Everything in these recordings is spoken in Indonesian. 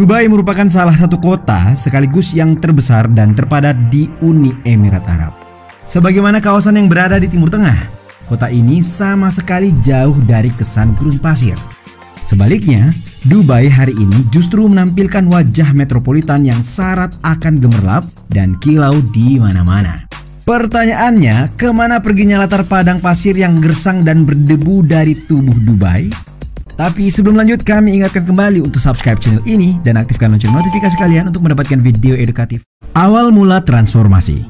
Dubai merupakan salah satu kota sekaligus yang terbesar dan terpadat di Uni Emirat Arab. Sebagaimana kawasan yang berada di Timur Tengah, kota ini sama sekali jauh dari kesan gurun pasir. Sebaliknya, Dubai hari ini justru menampilkan wajah metropolitan yang syarat akan gemerlap dan kilau di mana-mana. Pertanyaannya, kemana perginya latar padang pasir yang gersang dan berdebu dari tubuh Dubai? Tapi sebelum lanjut, kami ingatkan kembali untuk subscribe channel ini dan aktifkan lonceng notifikasi kalian untuk mendapatkan video edukatif. Awal mula transformasi.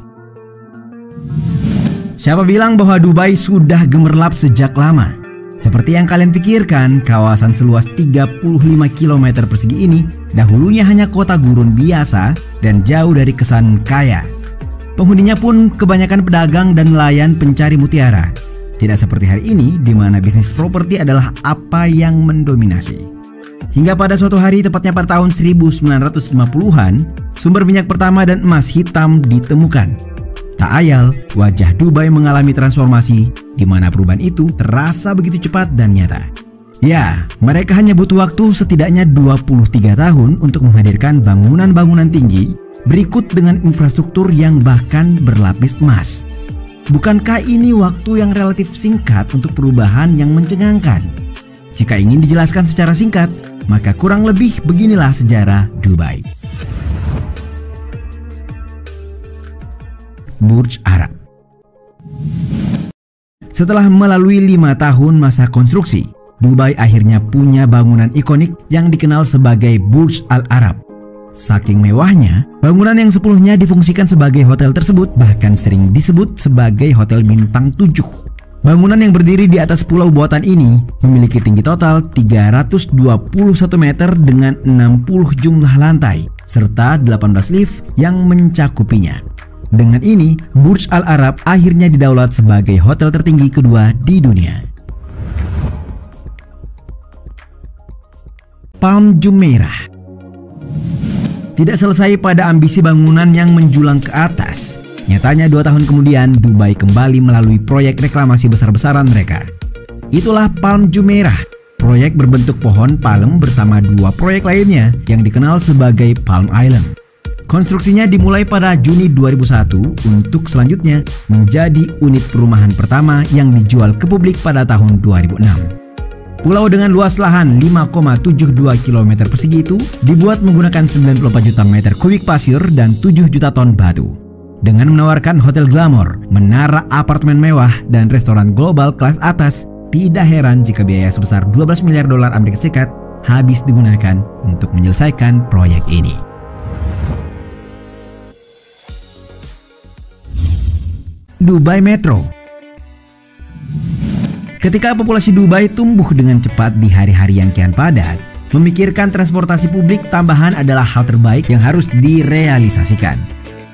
Siapa bilang bahwa Dubai sudah gemerlap sejak lama? Seperti yang kalian pikirkan, kawasan seluas 35 km persegi ini dahulunya hanya kota gurun biasa dan jauh dari kesan kaya. Penghuninya pun kebanyakan pedagang dan nelayan pencari mutiara. Tidak seperti hari ini di mana bisnis properti adalah apa yang mendominasi. Hingga pada suatu hari tepatnya pada tahun 1950-an, sumber minyak pertama dan emas hitam ditemukan. Tak ayal, wajah Dubai mengalami transformasi di mana perubahan itu terasa begitu cepat dan nyata. Ya, mereka hanya butuh waktu setidaknya 23 tahun untuk menghadirkan bangunan-bangunan tinggi berikut dengan infrastruktur yang bahkan berlapis emas. Bukankah ini waktu yang relatif singkat untuk perubahan yang mencengangkan? Jika ingin dijelaskan secara singkat, maka kurang lebih beginilah sejarah Dubai. Burj Arab. Setelah melalui 5 tahun masa konstruksi, Dubai akhirnya punya bangunan ikonik yang dikenal sebagai Burj Al Arab. Saking mewahnya, bangunan yang sepuluhnya difungsikan sebagai hotel tersebut bahkan sering disebut sebagai hotel bintang 7. Bangunan yang berdiri di atas pulau buatan ini memiliki tinggi total 321 meter dengan 60 jumlah lantai serta 18 lift yang mencakupinya. Dengan ini, Burj Al Arab akhirnya didaulat sebagai hotel tertinggi kedua di dunia. Palm Jumeirah. Tidak selesai pada ambisi bangunan yang menjulang ke atas. Nyatanya 2 tahun kemudian, Dubai kembali melalui proyek reklamasi besar-besaran mereka. Itulah Palm Jumeirah, proyek berbentuk pohon palem bersama 2 proyek lainnya yang dikenal sebagai Palm Island. Konstruksinya dimulai pada Juni 2001 untuk selanjutnya menjadi unit perumahan pertama yang dijual ke publik pada tahun 2006. Pulau dengan luas lahan 5,72 km persegi itu dibuat menggunakan 94 juta meter kubik pasir dan 7 juta ton batu. Dengan menawarkan hotel glamor, menara apartemen mewah, dan restoran global kelas atas, tidak heran jika biaya sebesar 12 miliar dolar Amerika Serikat habis digunakan untuk menyelesaikan proyek ini. Dubai Metro. Ketika populasi Dubai tumbuh dengan cepat di hari-hari yang kian padat, memikirkan transportasi publik tambahan adalah hal terbaik yang harus direalisasikan.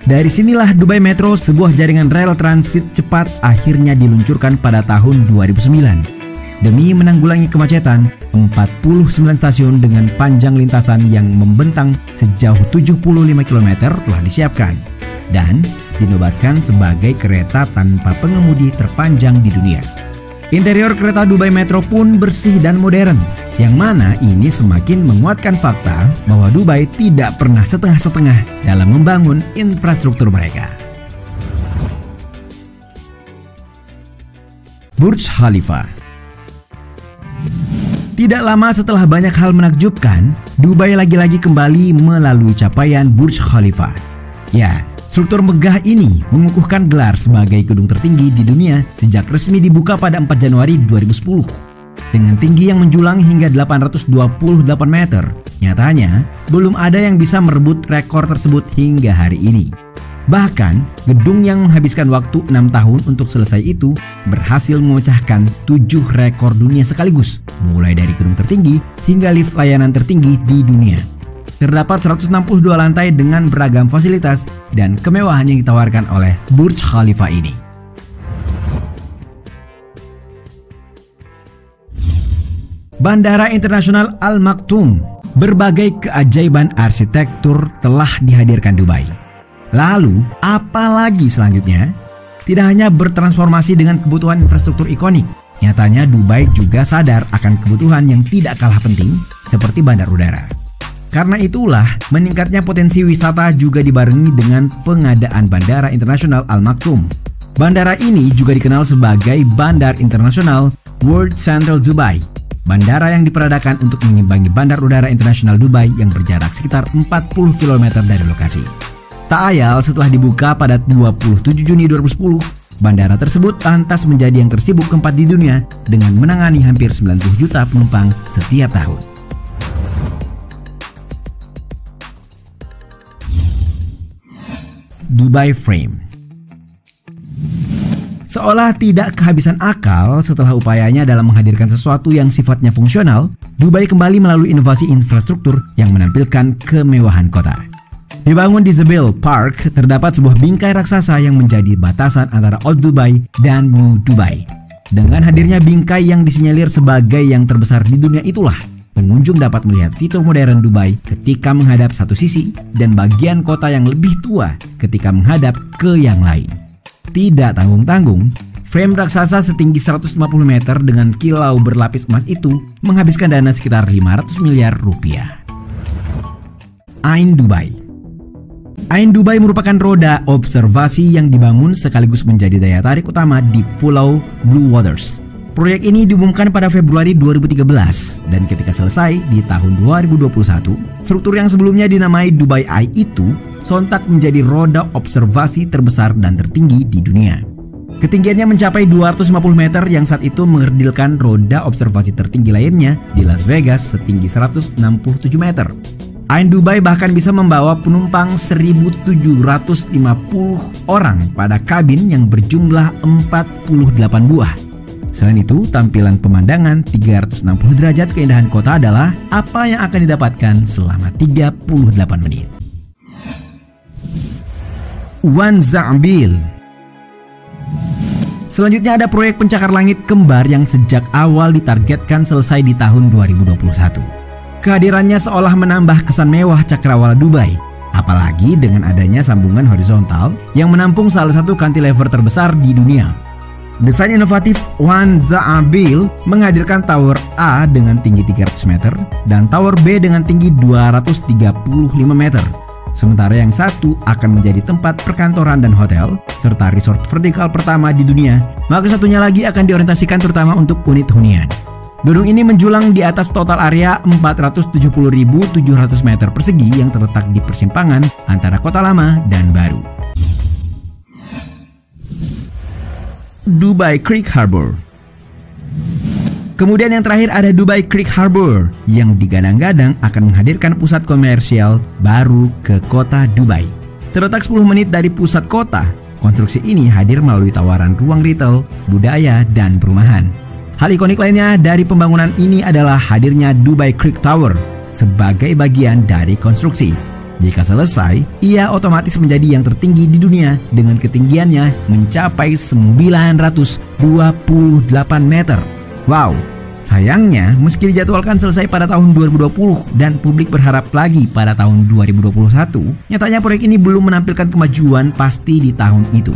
Dari sinilah Dubai Metro, sebuah jaringan rel transit cepat, akhirnya diluncurkan pada tahun 2009. Demi menanggulangi kemacetan, 49 stasiun dengan panjang lintasan yang membentang sejauh 75 km telah disiapkan dan dinobatkan sebagai kereta tanpa pengemudi terpanjang di dunia. Interior kereta Dubai Metro pun bersih dan modern, yang mana ini semakin menguatkan fakta bahwa Dubai tidak pernah setengah-setengah dalam membangun infrastruktur mereka. Burj Khalifa. Tidak lama setelah banyak hal menakjubkan, Dubai lagi-lagi kembali melalui capaian Burj Khalifa. Ya, struktur megah ini mengukuhkan gelar sebagai gedung tertinggi di dunia sejak resmi dibuka pada 4 Januari 2010. Dengan tinggi yang menjulang hingga 828 meter, nyatanya belum ada yang bisa merebut rekor tersebut hingga hari ini. Bahkan, gedung yang menghabiskan waktu 6 tahun untuk selesai itu berhasil memecahkan 7 rekor dunia sekaligus, mulai dari gedung tertinggi hingga lift layanan tertinggi di dunia. Terdapat 162 lantai dengan beragam fasilitas dan kemewahan yang ditawarkan oleh Burj Khalifa ini. Bandara Internasional Al Maktoum. Berbagai keajaiban arsitektur telah dihadirkan Dubai. Lalu, apa lagi selanjutnya? Tidak hanya bertransformasi dengan kebutuhan infrastruktur ikonik, nyatanya Dubai juga sadar akan kebutuhan yang tidak kalah penting seperti bandar udara. Karena itulah, meningkatnya potensi wisata juga dibarengi dengan pengadaan Bandara Internasional Al Maktoum. Bandara ini juga dikenal sebagai Bandar Internasional World Central Dubai. Bandara yang diperadakan untuk mengimbangi Bandar Udara Internasional Dubai yang berjarak sekitar 40 km dari lokasi. Tak ayal setelah dibuka pada 27 Juni 2010, bandara tersebut lantas menjadi yang tersibuk keempat di dunia dengan menangani hampir 90 juta penumpang setiap tahun. Dubai Frame. Seolah tidak kehabisan akal setelah upayanya dalam menghadirkan sesuatu yang sifatnya fungsional, Dubai kembali melalui inovasi infrastruktur yang menampilkan kemewahan kota. Dibangun di Zebel Park, terdapat sebuah bingkai raksasa yang menjadi batasan antara Old Dubai dan New Dubai. Dengan hadirnya bingkai yang disinyalir sebagai yang terbesar di dunia itulah, pengunjung dapat melihat fitur modern Dubai ketika menghadap satu sisi dan bagian kota yang lebih tua ketika menghadap ke yang lain. Tidak tanggung-tanggung, frame raksasa setinggi 150 meter dengan kilau berlapis emas itu menghabiskan dana sekitar 500 miliar rupiah. Ain Dubai. Ain Dubai merupakan roda observasi yang dibangun sekaligus menjadi daya tarik utama di Pulau Blue Waters. Proyek ini diumumkan pada Februari 2013 dan ketika selesai di tahun 2021, struktur yang sebelumnya dinamai Dubai Eye itu sontak menjadi roda observasi terbesar dan tertinggi di dunia. Ketinggiannya mencapai 250 meter yang saat itu mengerdilkan roda observasi tertinggi lainnya di Las Vegas setinggi 167 meter. Ain Dubai bahkan bisa membawa penumpang 1.750 orang pada kabin yang berjumlah 48 buah. Selain itu, tampilan pemandangan 360 derajat keindahan kota adalah apa yang akan didapatkan selama 38 menit. Wan Za'bil. Selanjutnya ada proyek pencakar langit kembar yang sejak awal ditargetkan selesai di tahun 2021. Kehadirannya seolah menambah kesan mewah cakrawala Dubai, apalagi dengan adanya sambungan horizontal yang menampung salah satu cantilever terbesar di dunia. Desain inovatif Wan Za'bil menghadirkan Tower A dengan tinggi 300 meter dan Tower B dengan tinggi 235 meter. Sementara yang satu akan menjadi tempat perkantoran dan hotel, serta resort vertikal pertama di dunia, maka satunya lagi akan diorientasikan terutama untuk unit hunian. Gedung ini menjulang di atas total area 470.700 meter persegi yang terletak di persimpangan antara kota lama dan baru. Dubai Creek Harbor. Kemudian yang terakhir ada Dubai Creek Harbor yang digadang-gadang akan menghadirkan pusat komersial baru ke kota Dubai. Terletak 10 menit dari pusat kota, konstruksi ini hadir melalui tawaran ruang retail, budaya, dan perumahan. Hal ikonik lainnya dari pembangunan ini adalah hadirnya Dubai Creek Tower sebagai bagian dari konstruksi. Jika selesai, ia otomatis menjadi yang tertinggi di dunia dengan ketinggiannya mencapai 928 meter. Wow, sayangnya meski dijadwalkan selesai pada tahun 2020 dan publik berharap lagi pada tahun 2021, nyatanya proyek ini belum menampilkan kemajuan pasti di tahun itu.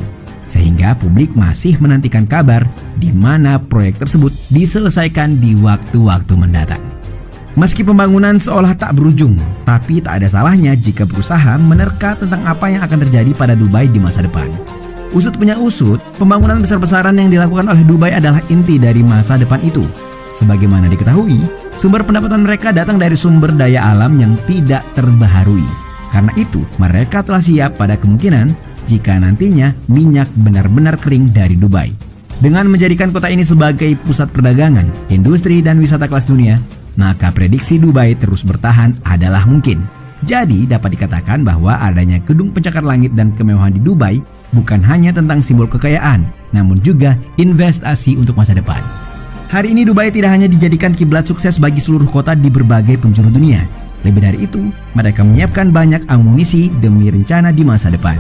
Sehingga publik masih menantikan kabar di mana proyek tersebut diselesaikan di waktu-waktu mendatang. Meski pembangunan seolah tak berujung, tapi tak ada salahnya jika berusaha menerka tentang apa yang akan terjadi pada Dubai di masa depan. Usut punya usut, pembangunan besar-besaran yang dilakukan oleh Dubai adalah inti dari masa depan itu. Sebagaimana diketahui, sumber pendapatan mereka datang dari sumber daya alam yang tidak terbaharui. Karena itu, mereka telah siap pada kemungkinan jika nantinya minyak benar-benar kering dari Dubai. Dengan menjadikan kota ini sebagai pusat perdagangan, industri, dan wisata kelas dunia, maka prediksi Dubai terus bertahan adalah mungkin. Jadi dapat dikatakan bahwa adanya gedung pencakar langit dan kemewahan di Dubai bukan hanya tentang simbol kekayaan, namun juga investasi untuk masa depan. Hari ini Dubai tidak hanya dijadikan kiblat sukses bagi seluruh kota di berbagai penjuru dunia. Lebih dari itu, mereka menyiapkan banyak amunisi demi rencana di masa depan.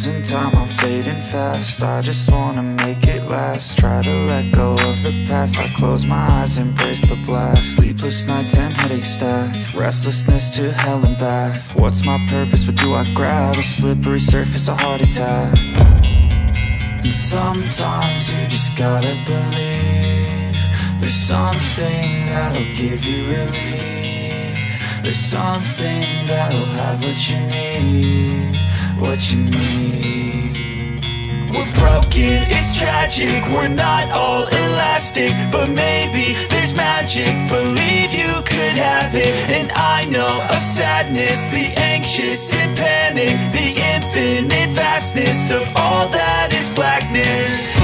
Losing time, I'm fading fast. I just wanna make it last. Try to let go of the past. I close my eyes, embrace the blast. Sleepless nights and headaches stack. Restlessness to hell and back. What's my purpose? What do I grab? A slippery surface, a heart attack. And sometimes you just gotta believe there's something that'll give you relief. There's something that'll have what you need, what you need. We're broken, it's tragic, we're not all elastic, but maybe there's magic, believe you could have it. And I know of sadness, the anxious and panic, the infinite vastness of all that is blackness.